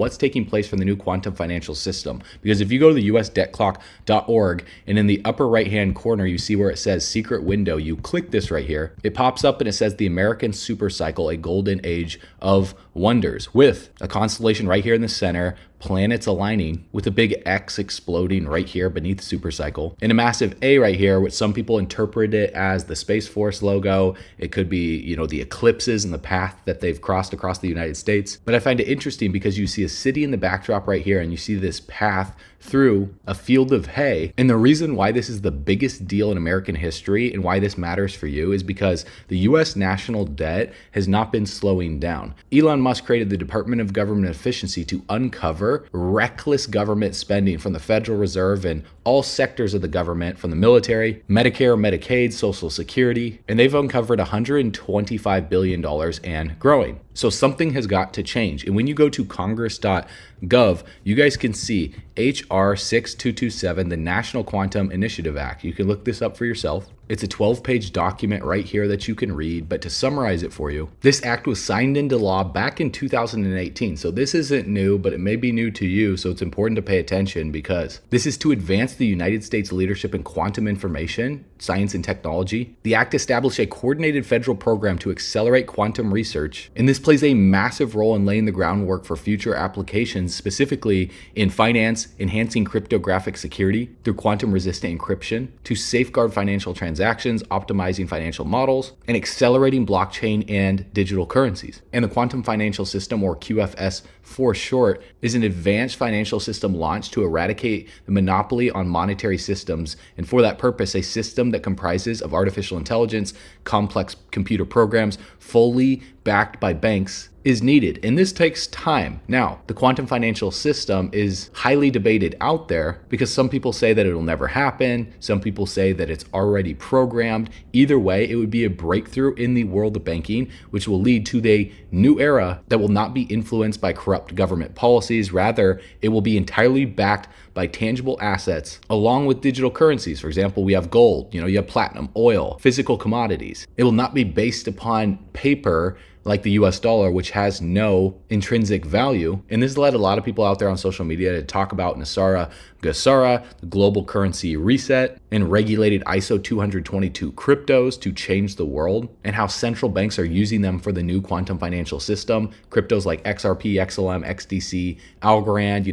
what's taking place for the new quantum financial system. Because if you go to the usdebtclock.org and in the upper right hand corner you see where it says secret window, you click this right here, it pops up and it says the American super cycle, a golden age of wonders, with a constellation right here in the center, planets aligning with a big X exploding right here beneath supercycle, and a massive A right here, which some people interpret it as the Space Force logo. It could be, the eclipses and the path that they've crossed across the United States. But I find it interesting because you see a city in the backdrop right here, and you see this path through a field of hay. And the reason why this is the biggest deal in American history and why this matters for you is because the US national debt has not been slowing down. Elon Musk created the Department of Government Efficiency to uncover reckless government spending from the Federal Reserve and all sectors of the government, from the military, Medicare, Medicaid, Social Security, and they've uncovered $125 billion and growing. So something has got to change. And when you go to congress.gov, you guys can see HR 6227, the National Quantum Initiative Act. You can look this up for yourself. It's a 12-page document right here that you can read, but to summarize it for you, this act was signed into law back in 2018. So this isn't new, but it may be new to you, so it's important to pay attention because this is to advance the United States leadership in quantum information, science, and technology. The act established a coordinated federal program to accelerate quantum research, and this plays a massive role in laying the groundwork for future applications, specifically in finance, enhancing cryptographic security through quantum-resistant encryption to safeguard financial transactions, optimizing financial models, and accelerating blockchain and digital currencies. And the quantum financial system, or QFS for short, is an advanced financial system launched to eradicate the monopoly on monetary systems, and for that purpose, a system that comprises of artificial intelligence, complex computer programs, fully backed by banks, is needed, and this takes time. Now, the quantum financial system is highly debated out there because some people say that it'll never happen. Some people say that it's already programmed. Either way, it would be a breakthrough in the world of banking, which will lead to the new era that will not be influenced by corrupt government policies. Rather, it will be entirely backed by tangible assets along with digital currencies. For example, we have gold, you have platinum, oil, physical commodities. It will not be based upon paper like the US dollar, which has no intrinsic value. And this has led a lot of people out there on social media to talk about Nasara Gassara, the global currency reset, and regulated ISO 222 cryptos to change the world, and how central banks are using them for the new quantum financial system. Cryptos like XRP, XLM, XDC, Algorand,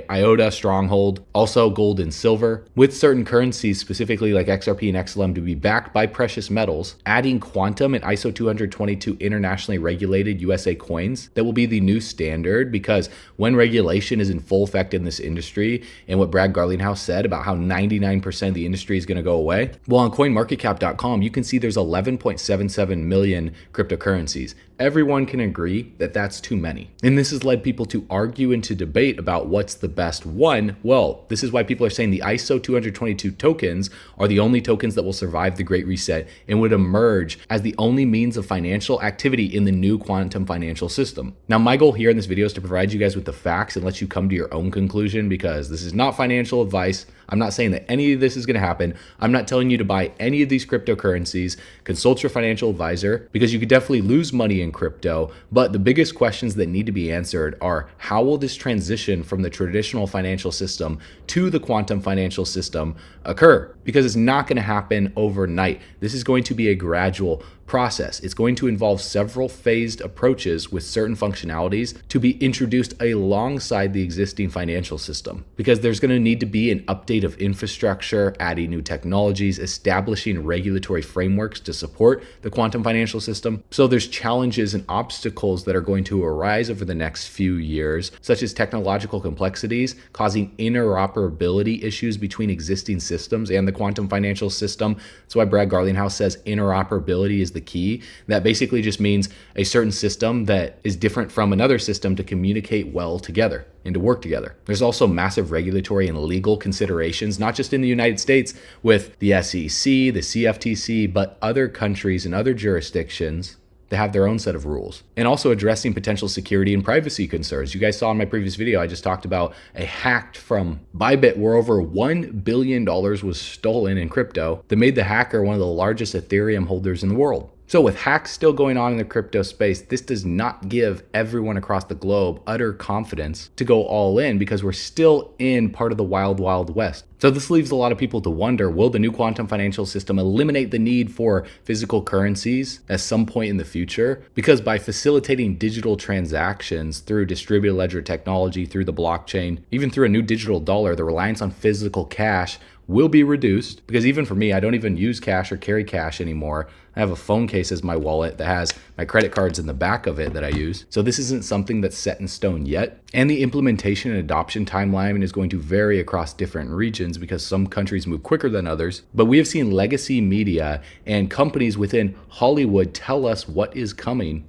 IOTA, Stronghold, also gold and silver, with certain currencies, specifically like XRP and XLM, to be backed by precious metals, adding quantum and ISO 222 internationally regulated USA coins that will be the new standard, because when regulation is in full effect in this industry, and what Brad Garlinghouse said about how 99% of the industry is going to go away, well, on coinmarketcap.com, you can see there's 11.77 million cryptocurrencies. Everyone can agree that that's too many. And this has led people to argue and to debate about what's the best one. Well, this is why people are saying the ISO 222 tokens are the only tokens that will survive the Great Reset and would emerge as the only means of financial activity in the new quantum financial system. Now, my goal here in this video is to provide you guys with the facts and let you come to your own conclusion, because this is not financial advice. I'm not saying that any of this is going to happen. I'm not telling you to buy any of these cryptocurrencies. Consult your financial advisor, because you could definitely lose money in crypto. But the biggest questions that need to be answered are, how will this transition from the traditional financial system to the quantum financial system occur? Because it's not going to happen overnight. This is going to be a gradual process. It's going to involve several phased approaches with certain functionalities to be introduced alongside the existing financial system, because there's going to need to be an update of infrastructure, adding new technologies, establishing regulatory frameworks to support the quantum financial system. So there's challenges and obstacles that are going to arise over the next few years, such as technological complexities causing interoperability issues between existing systems and the quantum financial system. That's why Brad Garlinghouse says interoperability is the key. That basically just means a certain system that is different from another system to communicate well together and to work together. There's also massive regulatory and legal considerations, not just in the United States with the SEC, the CFTC, but other countries and other jurisdictions that have their own set of rules, and also addressing potential security and privacy concerns. You guys saw in my previous video, I just talked about a hack from Bybit where over $1 billion was stolen in crypto that made the hacker one of the largest Ethereum holders in the world. So with hacks still going on in the crypto space, this does not give everyone across the globe utter confidence to go all in because we're still in part of the wild, wild west. So this leaves a lot of people to wonder, will the new quantum financial system eliminate the need for physical currencies at some point in the future? Because by facilitating digital transactions through distributed ledger technology, through the blockchain, even through a new digital dollar, the reliance on physical cash will be reduced. Because even for me, I don't even use cash or carry cash anymore. I have a phone case as my wallet that has my credit cards in the back of it that I use. So this isn't something that's set in stone yet. And the implementation and adoption timeline is going to vary across different regions because some countries move quicker than others. But we have seen legacy media and companies within Hollywood tell us what is coming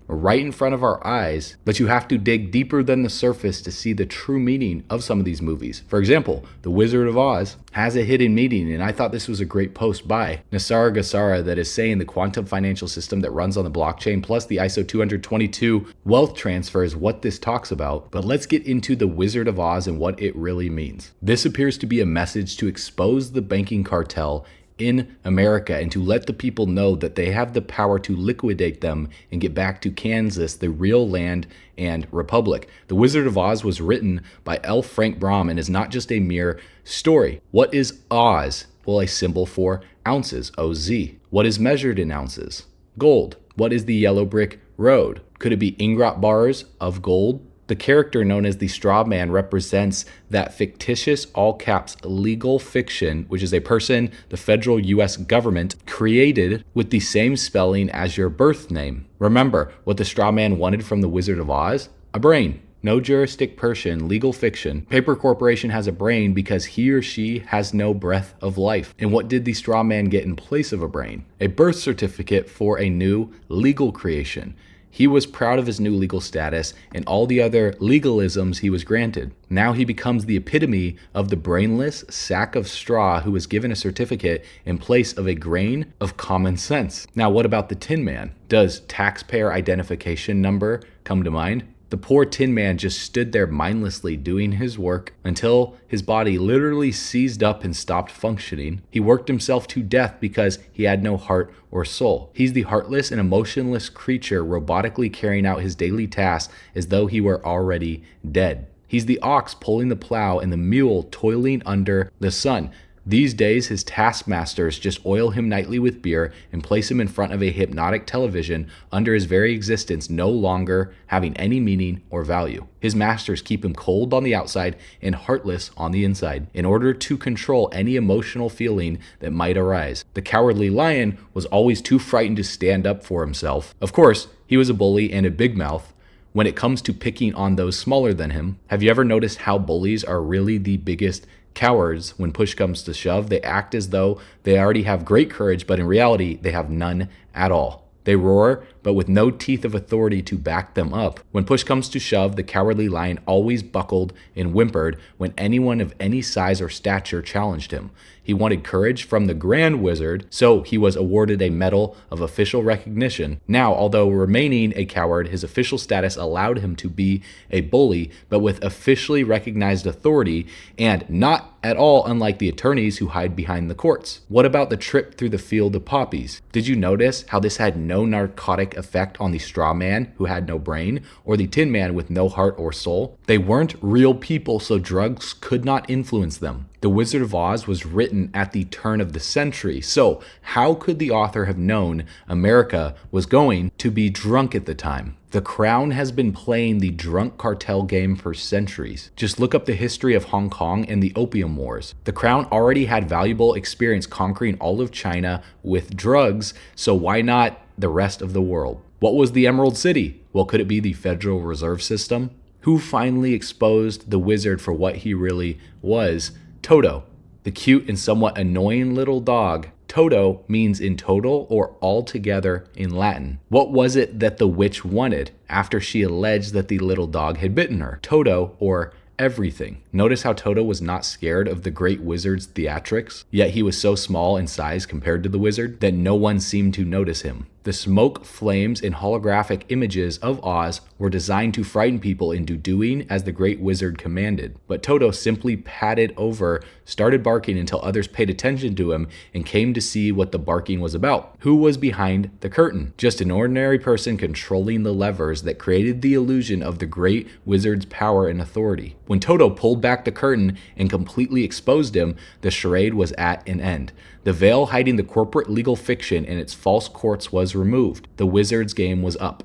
right in front of our eyes, but you have to dig deeper than the surface to see the true meaning of some of these movies. For example, The Wizard of Oz has a hidden meaning, and I thought this was a great post by Nassar Gassara that is saying the quantum financial system that runs on the blockchain plus the ISO 222 wealth transfer is what this talks about. But let's get into The Wizard of Oz and what it really means. This appears to be a message to expose the banking cartel in America and to let the people know that they have the power to liquidate them and get back to Kansas, the real land and republic. The Wizard of Oz was written by L. Frank Baum and is not just a mere story. What is Oz? Well, a symbol for ounces, OZ. What is measured in ounces? Gold. What is the yellow brick road? Could it be ingot bars of gold? The character known as the straw man represents that fictitious all caps legal fiction, which is a person the federal US government created with the same spelling as your birth name. Remember what the straw man wanted from the Wizard of Oz? A brain. No juristic person, legal fiction. Paper Corporation has a brain because he or she has no breath of life. And what did the straw man get in place of a brain? A birth certificate for a new legal creation. He was proud of his new legal status and all the other legalisms he was granted. Now he becomes the epitome of the brainless sack of straw who was given a certificate in place of a grain of common sense. Now, what about the Tin Man? Does taxpayer identification number come to mind? The poor Tin Man just stood there mindlessly doing his work until his body literally seized up and stopped functioning. He worked himself to death because he had no heart or soul. He's the heartless and emotionless creature robotically carrying out his daily tasks as though he were already dead. He's the ox pulling the plow and the mule toiling under the sun. These days, his taskmasters just oil him nightly with beer and place him in front of a hypnotic television under his very existence no longer having any meaning or value. His masters keep him cold on the outside and heartless on the inside in order to control any emotional feeling that might arise. The cowardly lion was always too frightened to stand up for himself. Of course, he was a bully and a big mouth when it comes to picking on those smaller than him. Have you ever noticed how bullies are really the biggest cowards when push comes to shove? They act as though they already have great courage, but in reality, they have none at all. They roar, but with no teeth of authority to back them up. When push comes to shove, the cowardly lion always buckled and whimpered when anyone of any size or stature challenged him. He wanted courage from the Grand Wizard, so he was awarded a medal of official recognition. Now, although remaining a coward, his official status allowed him to be a bully, but with officially recognized authority and not at all unlike the attorneys who hide behind the courts. What about the trip through the field of poppies? Did you notice how this had no narcotic effect on the straw man who had no brain or the Tin Man with no heart or soul? They weren't real people, so drugs could not influence them. The Wizard of Oz was written at the turn of the century, so how could the author have known America was going to be drunk at the time? The Crown has been playing the drunk cartel game for centuries. Just look up the history of Hong Kong and the Opium Wars. The Crown already had valuable experience conquering all of China with drugs, so why not the rest of the world? What was the Emerald City? Well, could it be the Federal Reserve System? Who finally exposed the wizard for what he really was? Toto, the cute and somewhat annoying little dog. Toto means in total or altogether in Latin. What was it that the witch wanted after she alleged that the little dog had bitten her? Toto, or everything. Notice how Toto was not scared of the great wizard's theatrics, yet he was so small in size compared to the wizard that no one seemed to notice him. The smoke, flames, and holographic images of Oz were designed to frighten people into doing as the great wizard commanded. But Toto simply padded over, started barking until others paid attention to him and came to see what the barking was about. Who was behind the curtain? Just an ordinary person controlling the levers that created the illusion of the great wizard's power and authority. When Toto pulled back the curtain and completely exposed him, the charade was at an end. The veil hiding the corporate legal fiction and its false courts was removed. The wizard's game was up.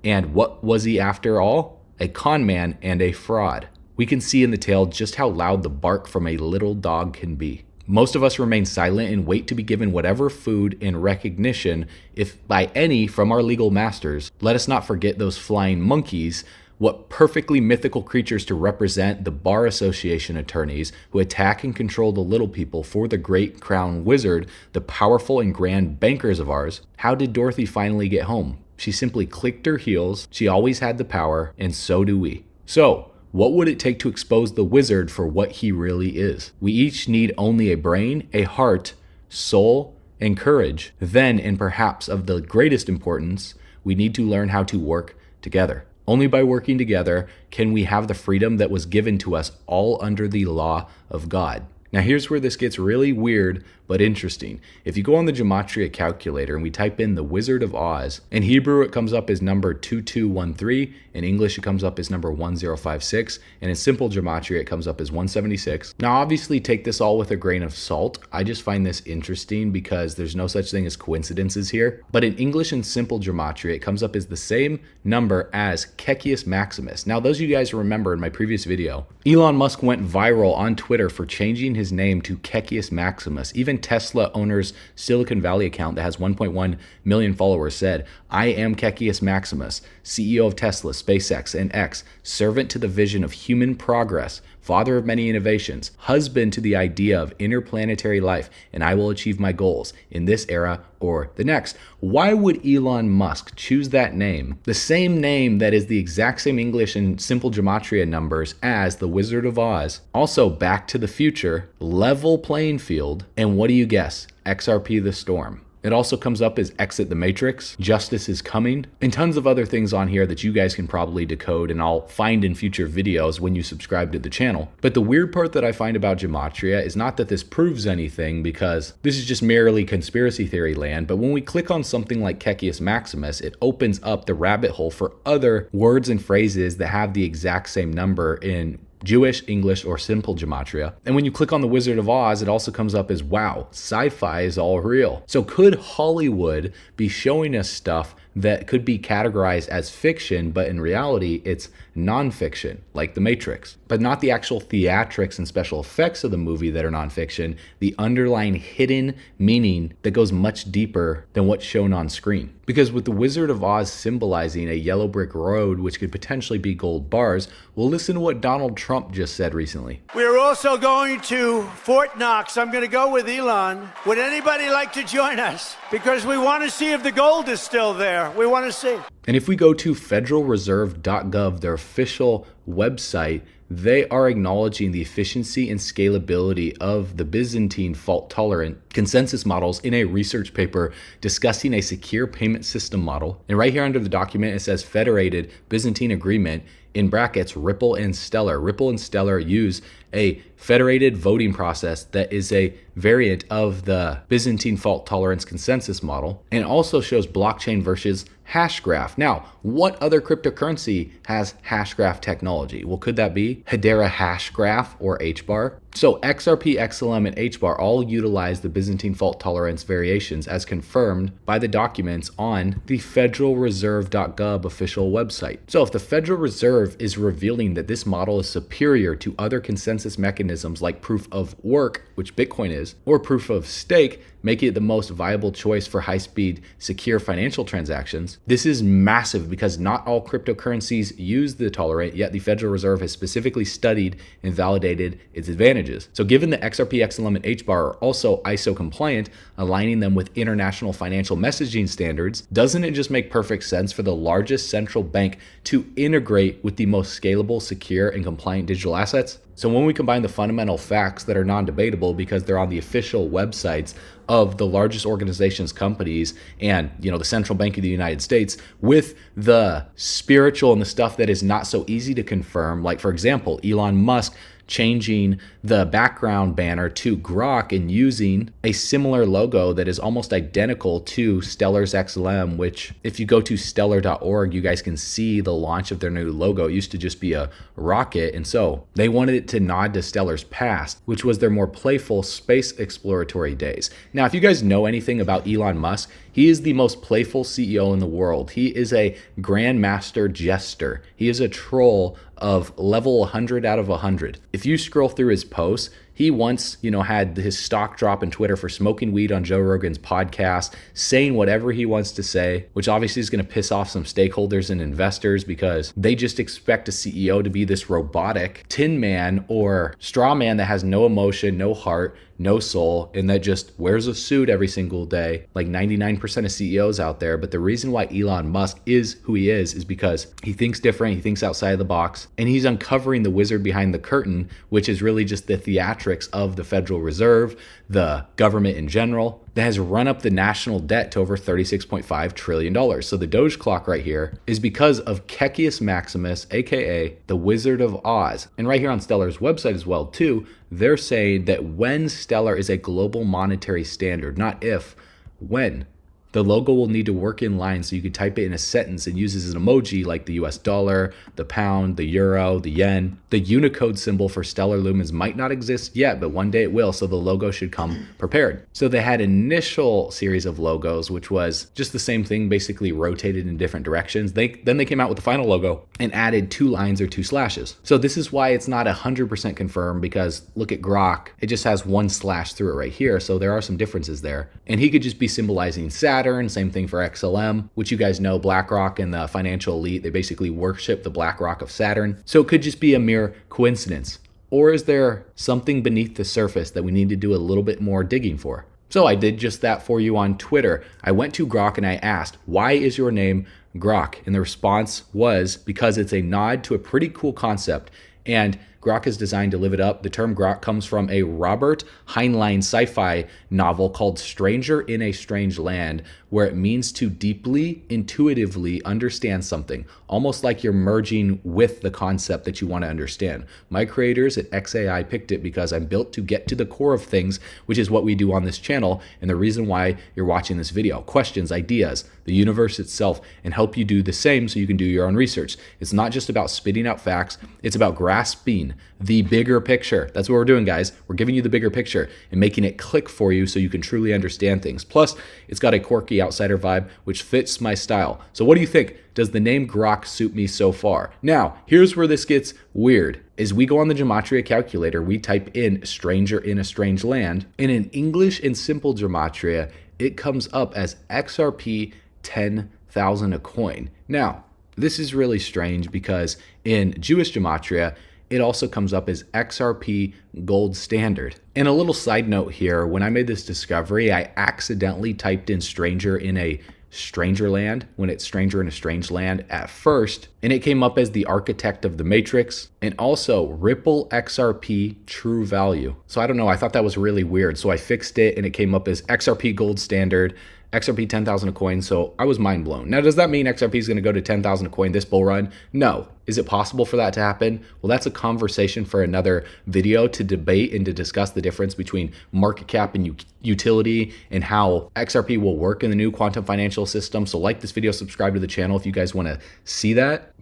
And what was he after all? A con man and a fraud. We can see in the tale just how loud the bark from a little dog can be. Most of us remain silent and wait to be given whatever food and recognition, if by any, from our legal masters. Let us not forget those flying monkeys. What perfectly mythical creatures to represent the Bar Association attorneys who attack and control the little people for the great crown wizard, the powerful and grand bankers of ours. How did Dorothy finally get home? She simply clicked her heels. She always had the power, and so do we. So, what would it take to expose the wizard for what he really is? We each need only a brain, a heart, soul, and courage. Then, and perhaps of the greatest importance, we need to learn how to work together. Only by working together can we have the freedom that was given to us all under the law of God. Now here's where this gets really weird but interesting. If you go on the Gematria calculator and we type in the Wizard of Oz, in Hebrew it comes up as number 2213, in English it comes up as number 1056, and in simple Gematria it comes up as 176. Now obviously take this all with a grain of salt. I just find this interesting because there's no such thing as coincidences here. But in English and simple Gematria it comes up as the same number as Kekius Maximus. Now those of you guys remember in my previous video, Elon Musk went viral on Twitter for changing his name to Kekius Maximus. Even Tesla owner's Silicon Valley account that has 1.1 million followers said, "I am Kekius Maximus, CEO of Tesla, SpaceX, and X, servant to the vision of human progress, father of many innovations, husband to the idea of interplanetary life, and I will achieve my goals in this era or the next." Why would Elon Musk choose that name? The same name that is the exact same English and simple gematria numbers as the Wizard of Oz. Also, Back to the Future, level playing field, and what do you guess? XRP the Storm. It also comes up as Exit the Matrix, Justice is Coming, and tons of other things on here that you guys can probably decode and I'll find in future videos when you subscribe to the channel. But the weird part that I find about Gematria is not that this proves anything, because this is just merely conspiracy theory land, but when we click on something like Kekius Maximus, it opens up the rabbit hole for other words and phrases that have the exact same number in Jewish, English, or simple gematria. And when you click on the Wizard of Oz, it also comes up as, wow, sci-fi is all real. So could Hollywood be showing us stuff that could be categorized as fiction, but in reality, it's nonfiction, like The Matrix, but not the actual theatrics and special effects of the movie that are nonfiction, the underlying hidden meaning that goes much deeper than what's shown on screen. Because with the Wizard of Oz symbolizing a yellow brick road, which could potentially be gold bars, we'll listen to what Donald Trump just said recently. We're also going to Fort Knox. I'm going to go with Elon. Would anybody like to join us? Because we want to see if the gold is still there. We want to see. And if we go to federalreserve.gov, their official website, they are acknowledging the efficiency and scalability of the Byzantine fault-tolerant consensus models in a research paper discussing a secure payment system model. And right here under the document, it says Federated Byzantine Agreement, in brackets, Ripple and Stellar. Ripple and Stellar use a federated voting process that is a variant of the Byzantine fault tolerance consensus model, and also shows blockchain versus Hashgraph. Now, what other cryptocurrency has Hashgraph technology? Well, could that be Hedera Hashgraph or HBAR? So XRP, XLM, and HBAR all utilize the Byzantine fault tolerance variations as confirmed by the documents on the federalreserve.gov official website. So if the Federal Reserve is revealing that this model is superior to other consensus mechanisms like proof of work, which Bitcoin is, or proof of stake, making it the most viable choice for high-speed, secure financial transactions, this is massive because not all cryptocurrencies use the tolerant, yet the Federal Reserve has specifically studied and validated its advantages. So given that XRP, XLM, and HBAR are also ISO compliant, aligning them with international financial messaging standards, doesn't it just make perfect sense for the largest central bank to integrate with the most scalable, secure, and compliant digital assets? So when we combine the fundamental facts that are non-debatable because they're on the official websites of the largest organizations, companies, and the central bank of the United States with the spiritual and the stuff that is not so easy to confirm. Like, for example, Elon Musk changing the background banner to Grok and using a similar logo that is almost identical to Stellar's XLM, which if you go to stellar.org, you guys can see the launch of their new logo. It used to just be a rocket. And so they wanted it to nod to Stellar's past, which was their more playful space exploratory days. Now, if you guys know anything about Elon Musk, he is the most playful CEO in the world. He is a grandmaster jester. He is a troll of level 100 out of 100. If you scroll through his posts, he once, had his stock drop in Twitter for smoking weed on Joe Rogan's podcast, saying whatever he wants to say, which obviously is going to piss off some stakeholders and investors because they just expect a CEO to be this robotic tin man or straw man that has no emotion, no heart, no soul, and that just wears a suit every single day, like 99% of CEOs out there. But the reason why Elon Musk is who he is because he thinks different, he thinks outside of the box, and he's uncovering the wizard behind the curtain, which is really just the theatrics of the Federal Reserve, the government in general, that has run up the national debt to over $36.5 trillion. So the Doge clock right here is because of Kekius Maximus, aka the Wizard of Oz. And right here on Stellar's website as well too, they're saying that when Stellar is a global monetary standard, not if, when. The logo will need to work in line so you can type it in a sentence and use it as an emoji like the US dollar, the pound, the euro, the yen. The Unicode symbol for Stellar Lumens might not exist yet, but one day it will, so the logo should come prepared. So they had initial series of logos, which was just the same thing, basically rotated in different directions. Then they came out with the final logo and added 2 lines or 2 slashes. So this is why it's not 100% confirmed, because look at Grok, it just has 1 slash through it right here, so there are some differences there. And he could just be symbolizing Saturn, same thing for XLM, which you guys know BlackRock and the financial elite, they basically worship the BlackRock of Saturn. So it could just be a mere coincidence. Or is there something beneath the surface that we need to do a little bit more digging for? So I did just that for you on Twitter. I went to Grok and I asked, why is your name Grok? And the response was because it's a nod to a pretty cool concept. And Grok is designed to live it up. The term Grok comes from a Robert Heinlein sci-fi novel called Stranger in a Strange Land, where it means to deeply, intuitively understand something, almost like you're merging with the concept that you want to understand. My creators at XAI picked it because I'm built to get to the core of things, which is what we do on this channel, and the reason why you're watching this video. Questions, ideas, the universe itself, and help you do the same so you can do your own research. It's not just about spitting out facts, it's about grasping the bigger picture. That's what we're doing, guys. We're giving you the bigger picture and making it click for you so you can truly understand things. Plus, it's got a quirky outsider vibe, which fits my style. So what do you think? Does the name Grok suit me so far? Now, here's where this gets weird. As we go on the Gematria calculator, we type in stranger in a strange land, and in English and simple Gematria, it comes up as XRP 10,000 a coin. Now, this is really strange because in Jewish Gematria, it also comes up as XRP gold standard. And a little side note here, when I made this discovery, I accidentally typed in stranger in a stranger land when it's stranger in a strange land at first, and it came up as the architect of the matrix and also Ripple XRP true value. So I don't know, I thought that was really weird. So I fixed it and it came up as XRP gold standard, XRP 10,000 a coin, so I was mind blown. Now, does that mean XRP is going to go to 10,000 a coin this bull run? No. Is it possible for that to happen? Well, that's a conversation for another video to debate and to discuss the difference between market cap and utility and how XRP will work in the new quantum financial system. So like this video, subscribe to the channel if you guys want to see that.